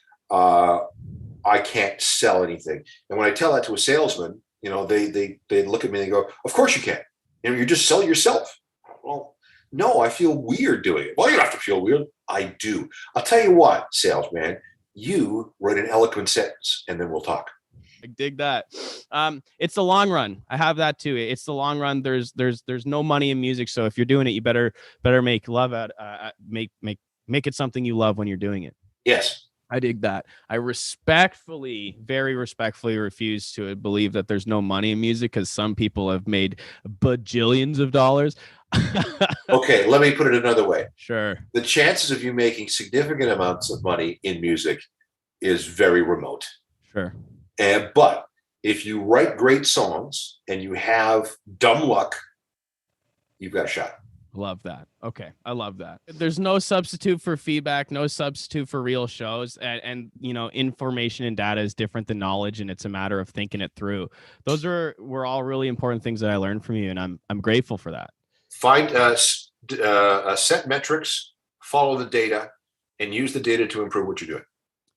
I can't sell anything. And when I tell that to a salesman, they look at me and they go, "Of course you can. You just sell yourself." Well, no, I feel weird doing it. Well, you don't have to feel weird. I do. I'll tell you what, salesman, you write an eloquent sentence and then we'll talk. I dig that. It's the long run. I have that too. It's the long run. There's no money in music. So if you're doing it, you better make love at make it something you love when you're doing it. Yes. I dig that. I very respectfully refuse to believe that there's no money in music because some people have made bajillions of dollars. Okay, let me put it another way. Sure. The chances of you making significant amounts of money in music is very remote. Sure. But if you write great songs and you have dumb luck, you've got a shot. Love that. Okay. I love that. There's no substitute for feedback, no substitute for real shows. And information and data is different than knowledge, and it's a matter of thinking it through. Those were all really important things that I learned from you, and I'm grateful for that. Find set metrics, follow the data, and use the data to improve what you're doing.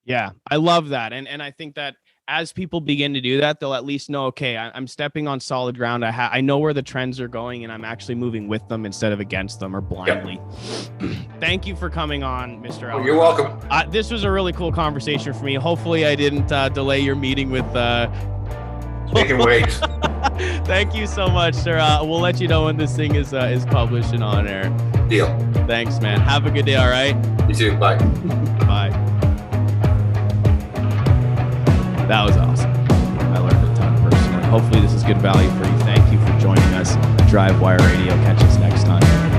Yeah, I love that. And I think that as people begin to do that, they'll at least know, okay, I'm stepping on solid ground. I know where the trends are going, and I'm actually moving with them instead of against them or blindly. Yep. Thank you for coming on, Mr. Oh, you're welcome. This was a really cool conversation for me. Hopefully I didn't delay your meeting with... They can wait. Thank you so much, sir. We'll let you know when this thing is published and on air. Deal. Thanks, man. Have a good day, all right? You too. Bye. Bye. That was awesome. I learned a ton personally. Hopefully this is good value for you. Thank you for joining us. Drivewire Radio. Catch us next time.